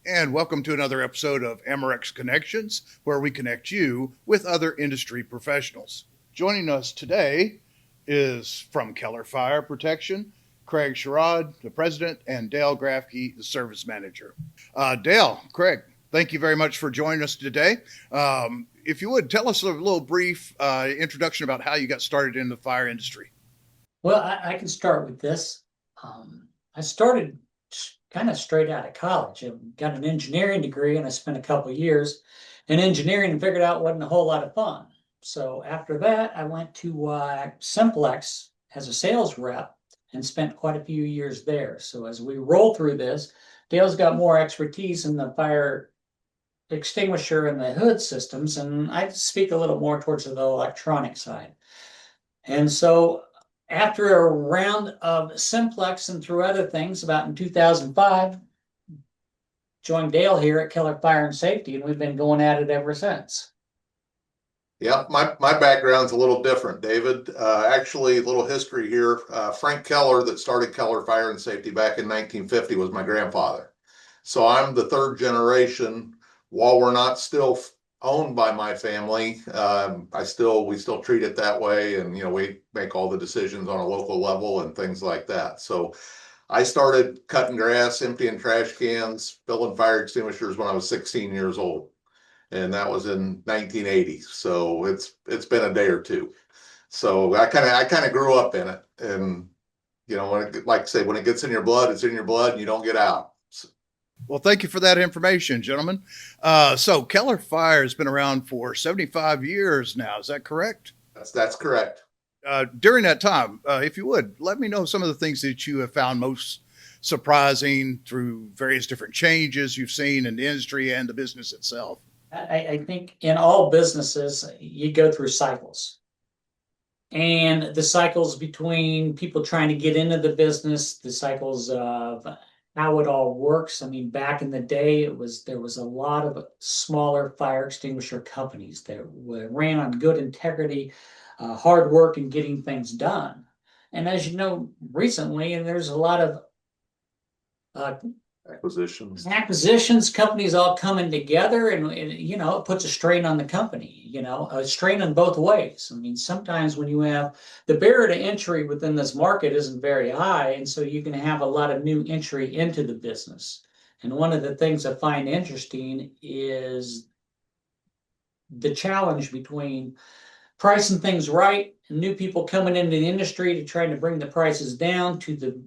And welcome to another episode of Amorex Connections, where we connect you with other industry professionals. Joining us today is from Keller Fire Protection, Craig Schraad, the president, and Dale Grafke, the service manager. Dale, Craig, thank you very much for joining us today. If you would, tell us a little brief introduction about how you got started in the fire industry. Well, I can start with this. I started kind of straight out of college. I got an engineering degree and I spent a couple of years in engineering and figured out it wasn't a whole lot of fun. So after that, I went to Simplex as a sales rep and spent quite a few years there. So as we roll through this, Dale's got more expertise in the fire extinguisher and the hood systems, and I speak a little more towards the electronic side. And so after a round of Simplex and through other things, about in 2005, joined Dale here at Keller Fire and Safety, and we've been going at it ever since. Yeah, my background's a little different, David. Actually, a little history here. Frank Keller, that started Keller Fire and Safety back in 1950, was my grandfather. So I'm the third generation. While we're not still owned by my family, we still treat it that way, and we make all the decisions on a local level and things like that. So I started cutting grass, emptying trash cans, filling fire extinguishers when I was 16 years old, and that was in 1980. So it's been a day or two. So I kind of grew up in it, and like I say, when it gets in your blood, it's in your blood, and you don't get out. Well, thank you for that information, gentlemen. So Keller Fire has been around for 75 years now. Is that correct? That's correct. During that time, if you would, let me know some of the things that you have found most surprising through various different changes you've seen in the industry and the business itself. I think in all businesses, you go through cycles. And the cycles between people trying to get into the business, the cycles of how it all works. I mean, back in the day, there was a lot of smaller fire extinguisher companies that ran on good integrity, hard work, and getting things done. And as you know, recently, and there's a lot of acquisitions, companies all coming together, and it puts a strain on the company, a strain in both ways. I mean, sometimes when you have the barrier to entry within this market isn't very high, and so you can have a lot of new entry into the business. And one of the things I find interesting is the challenge between pricing things right and new people coming into the industry to trying to bring the prices down to the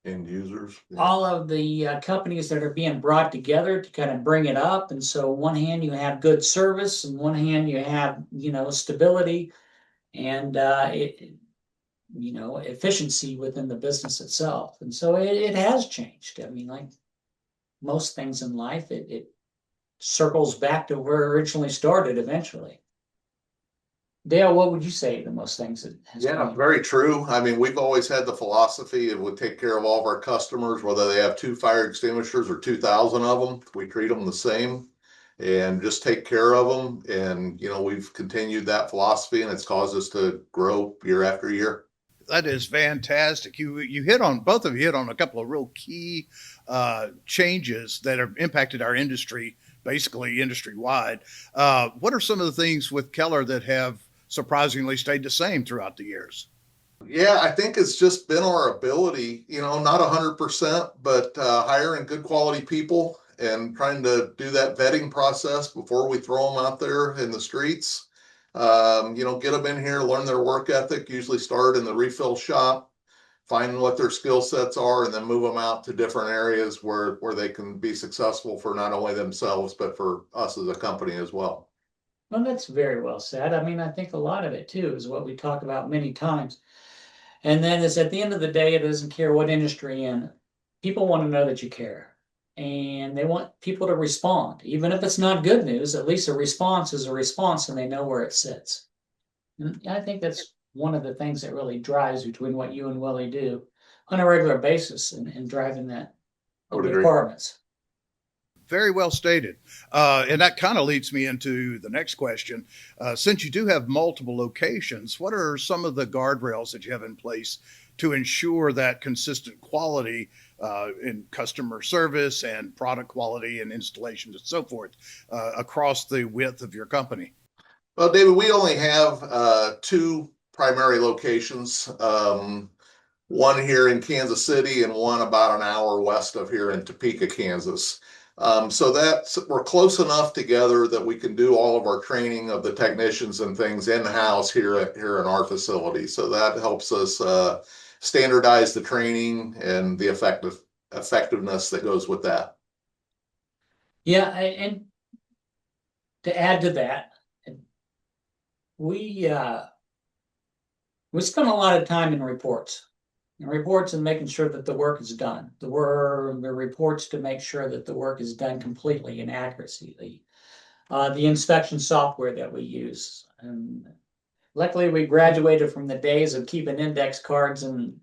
end users. All of the companies that are being brought together to kind of bring it up. And so one hand you have good service, and one hand you have stability and efficiency within the business itself. And so it has changed. I mean, like most things in life, it circles back to where it originally started eventually. Dale, what would you say the most things that has Yeah, very true. I mean, we've always had the philosophy of we take care of all of our customers, whether they have 2 fire extinguishers or 2,000 of them. We treat them the same and just take care of them. And, we've continued that philosophy, and it's caused us to grow year after year. That is fantastic. You hit on, both of you hit on a couple of real key changes that have impacted our industry, basically industry wide. What are some of the things with Keller that have surprisingly stayed the same throughout the years? Yeah, I think it's just been our ability, not 100%, but hiring good quality people and trying to do that vetting process before we throw them out there in the streets. Get them in here, learn their work ethic, usually start in the refill shop, find what their skill sets are, and then move them out to different areas where they can be successful for not only themselves, but for us as a company as well. Well, that's very well said. I mean, I think a lot of it too is what we talk about many times. And then is at the end of the day, it doesn't care what industry you're in. People want to know that you care. And they want people to respond. Even if it's not good news, at least a response is a response and they know where it sits. And I think that's one of the things that really drives between what you and Willie do on a regular basis and driving that requirements. Very well stated. And that kind of leads me into the next question. Since you do have multiple locations, what are some of the guardrails that you have in place to ensure that consistent quality in customer service and product quality and installations and so forth across the width of your company? Well, David, we only have two primary locations. One here in Kansas City and one about an hour west of here in Topeka, Kansas. So that's we're close enough together that we can do all of our training of the technicians and things in-house here in our facility. So that helps us standardize the training and the effectiveness that goes with that. Yeah, and to add to that, we spend a lot of time in reports. And making sure that the work is done. The reports to make sure that the work is done completely and accurately. The inspection software that we use. And luckily, we graduated from the days of keeping index cards and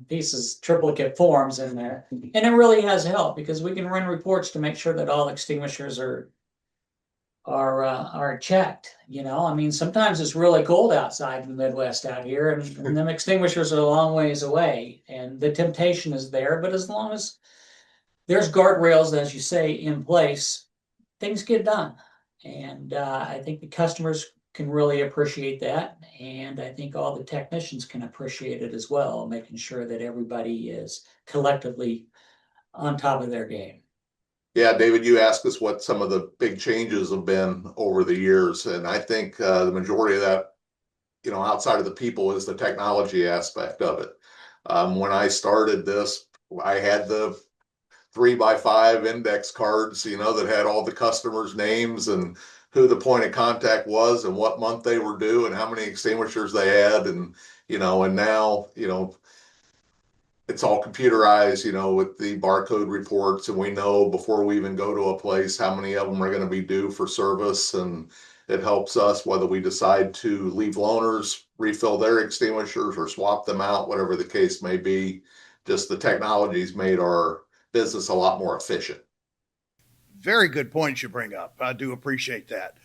pieces, triplicate forms in there. And it really has helped because we can run reports to make sure that all extinguishers are checked. I mean, sometimes it's really cold outside in the Midwest out here, and them extinguishers are a long ways away, and the temptation is there. But as long as there's guardrails, as you say, in place, things get done. And I think the customers can really appreciate that, and I think all the technicians can appreciate it as well, making sure that everybody is collectively on top of their game. Yeah, David, you asked us what some of the big changes have been over the years, and I think the majority of that, outside of the people, is the technology aspect of it. When I started this, I had the 3x5 index cards, that had all the customers' names and who the point of contact was and what month they were due and how many extinguishers they had, and now, it's all computerized, with the barcode reports, and we know before we even go to a place how many of them are going to be due for service, and it helps us whether we decide to leave loaners refill their extinguishers or swap them out, whatever the case may be. Just the technology's made our business a lot more efficient. Very good points you bring up. I do appreciate that.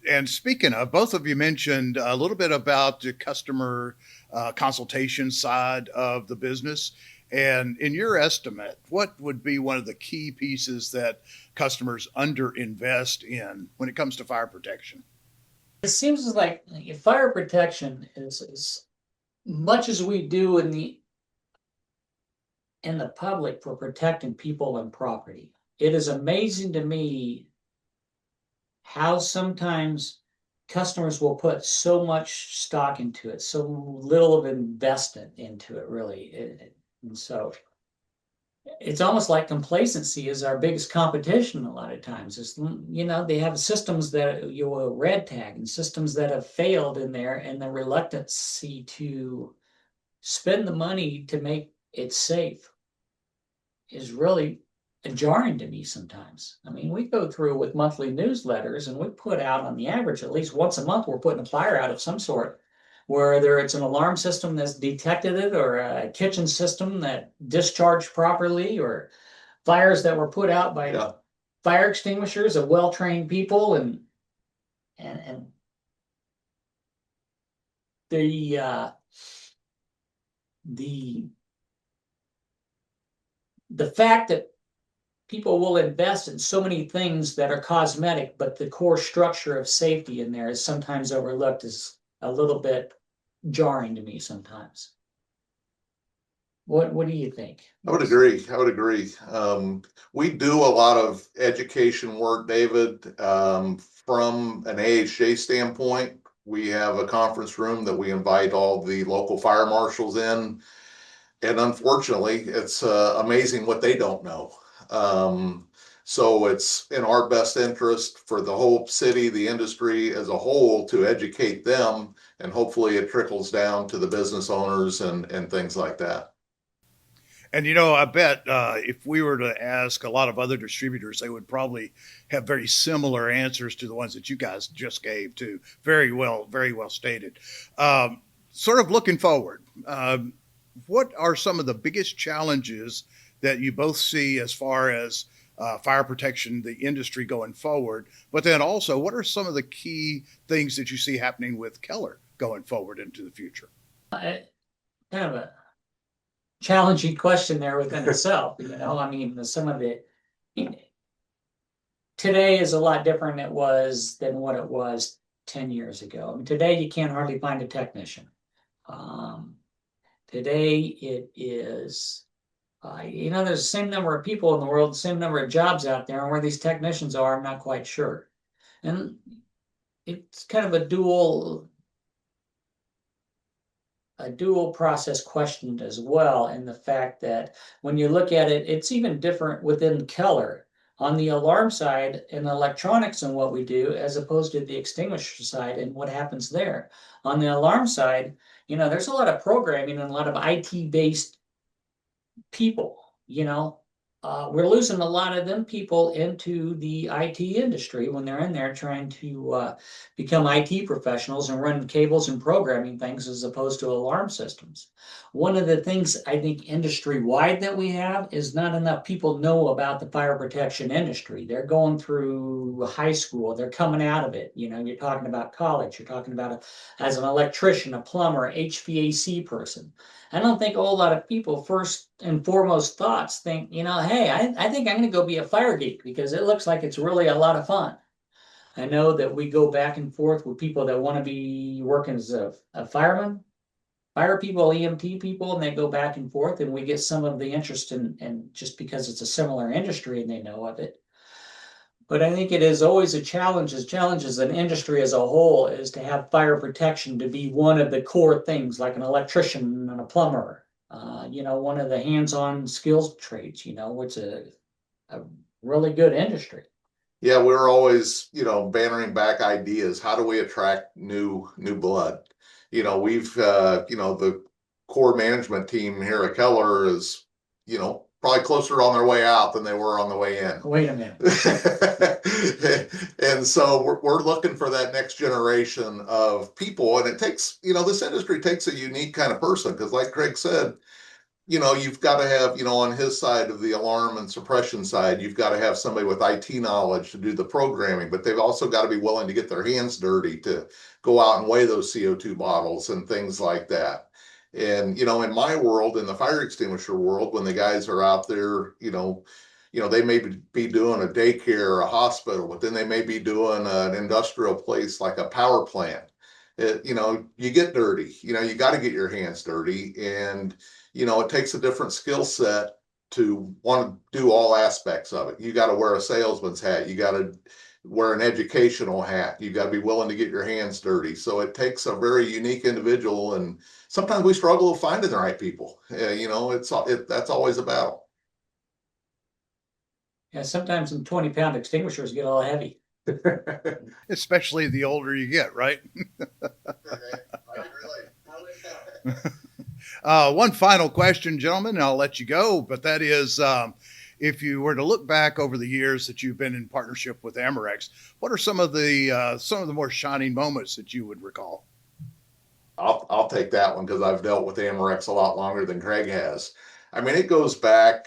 And speaking of, both of you mentioned a little bit about the customer consultation side of the business. And in your estimate, what would be one of the key pieces that customers underinvest in when it comes to fire protection? It seems like fire protection is as much as we do in the public for protecting people and property. It is amazing to me how sometimes customers will put so much stock into it, so little of investment into it, really. And so it's almost like complacency is our biggest competition a lot of times. They have systems that you will red tag and systems that have failed in there, and the reluctancy to spend the money to make it safe is really jarring to me sometimes. I mean, we go through with monthly newsletters and we put out on the average, at least once a month, we're putting a fire out of some sort, whether it's an alarm system that's detected it or a kitchen system that discharged properly, or fires that were put out by fire extinguishers of well-trained people, and the fact that people will invest in so many things that are cosmetic, but the core structure of safety in there is sometimes overlooked, is a little bit jarring to me sometimes. What do you think? I would agree. We do a lot of education work, David, from an AHJ standpoint. We have a conference room that we invite all the local fire marshals in. And unfortunately, it's amazing what they don't know. So it's in our best interest for the whole city, the industry as a whole, to educate them, and hopefully it trickles down to the business owners and things like that. And I bet if we were to ask a lot of other distributors, they would probably have very similar answers to the ones that you guys just gave too. Very well stated. Sort of looking forward, what are some of the biggest challenges that you both see as far as fire protection, the industry going forward? But then also, what are some of the key things that you see happening with Keller going forward into the future? Kind of a challenging question there within itself. I mean, today is a lot different than what it was 10 years ago. I mean, today you can't hardly find a technician. Um, Today it is, there's the same number of people in the world, the same number of jobs out there, and where these technicians are, I'm not quite sure. And it's kind of a dual process question as well, in the fact that when you look at it, it's even different within Keller. On the alarm side and electronics and what we do, as opposed to the extinguisher side and what happens there. On the alarm side, there's a lot of programming and a lot of IT-based people, we're losing a lot of them people into the IT industry when they're in there trying to become IT professionals and run cables and programming things as opposed to alarm systems. One of the things I think industry-wide that we have is not enough people know about the fire protection industry. They're going through high school, they're coming out of it. You're talking about college, you're talking about as an electrician, a plumber, HVAC person. I don't think a whole lot of people first and foremost thoughts think, hey, I think I'm going to go be a fire geek because it looks like it's really a lot of fun. I know that we go back and forth with people that want to be working as a fireman, fire people, EMT people, and they go back and forth, and we get some of the interest in just because it's a similar industry and they know of it. But I think it is always a challenge as an industry as a whole, is to have fire protection to be one of the core things, like an electrician and a plumber, one of the hands-on skills trades, which is a really good industry. Yeah, we're always, bannering back ideas. How do we attract new blood? We've, the core management team here at Keller is, probably closer on their way out than they were on the way in. Wait a minute. And so we're looking for that next generation of people. And it takes, this industry takes a unique kind of person, because like Craig said, you've got to have, on his side of the alarm and suppression side, you've got to have somebody with IT knowledge to do the programming, but they've also got to be willing to get their hands dirty to go out and weigh those CO2 bottles and things like that. And, in my world, in the fire extinguisher world, when the guys are out there, they may be doing a daycare, a hospital, but then they may be doing an industrial place like a power plant. You get dirty, you got to get your hands dirty, and it takes a different skill set to want to do all aspects of it. You got to wear a salesman's hat. You got to wear an educational hat. You got to be willing to get your hands dirty. So it takes a very unique individual, and sometimes we struggle with finding the right people. That's always a battle. Yeah, sometimes some 20-pound extinguishers get a little heavy. Especially the older you get, right? One final question, gentlemen, and I'll let you go. But that is, if you were to look back over the years that you've been in partnership with Amerex, what are some of the more shining moments that you would recall? I'll take that one, because I've dealt with Amerex a lot longer than Craig has. I mean, it goes back,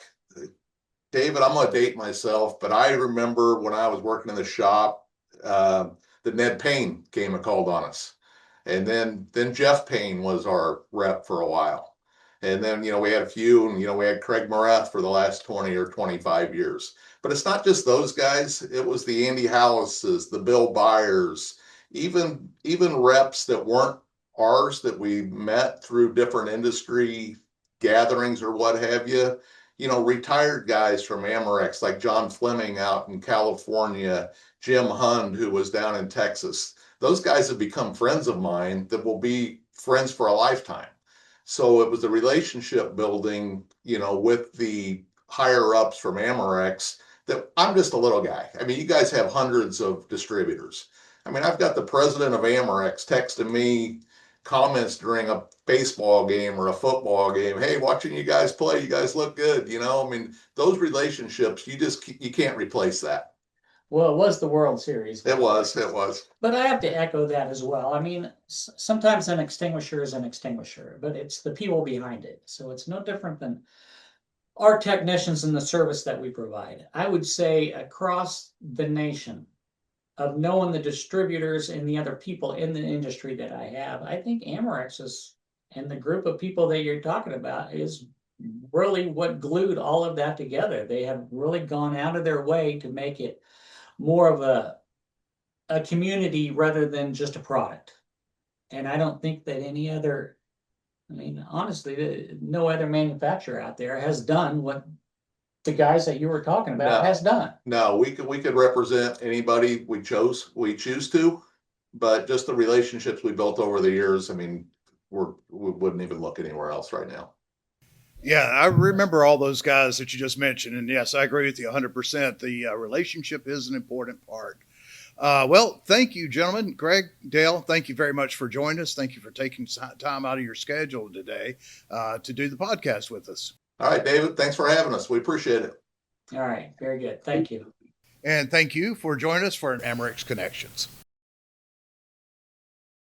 David, I'm going to date myself, but I remember when I was working in the shop, that Ned Payne came and called on us. And then Jeff Payne was our rep for a while. And then, we had a few, and, we had Craig Morath for the last 20 or 25 years. But it's not just those guys. It was the Andy Hallises, the Bill Byers, even reps that weren't ours, that we met through different industry gatherings or what have you. Retired guys from Amerex, like John Fleming out in California, Jim Hund, who was down in Texas. Those guys have become friends of mine that will be friends for a lifetime. So it was a relationship building, with the higher ups from Amerex, that I'm just a little guy. I mean, you guys have hundreds of distributors. I mean, I've got the president of Amerex texting me comments during a baseball game or a football game. Hey, watching you guys play, you guys look good. I mean, those relationships, you can't replace that. Well, it was the World Series. It was. But I have to echo that as well. I mean, sometimes an extinguisher is an extinguisher, but it's the people behind it. So it's no different than our technicians and the service that we provide. I would say across the nation, of knowing the distributors and the other people in the industry that I have, I think Amerex is, and the group of people that you're talking about, is really what glued all of that together. They have really gone out of their way to make it more of a community rather than just a product. And I don't think that any other, I mean, honestly, no other manufacturer out there has done what the guys that you were talking about No. has done. No, we could represent anybody we choose to, but just the relationships we built over the years, I mean, we wouldn't even look anywhere else right now. Yeah, I remember all those guys that you just mentioned. And yes, I agree with you 100%. The relationship is an important part. Well, thank you, gentlemen. Greg, Dale, thank you very much for joining us. Thank you for taking time out of your schedule today to do the podcast with us. All right, David, thanks for having us. We appreciate it. All right, very good. Thank you. And thank you for joining us for Amerex Connections.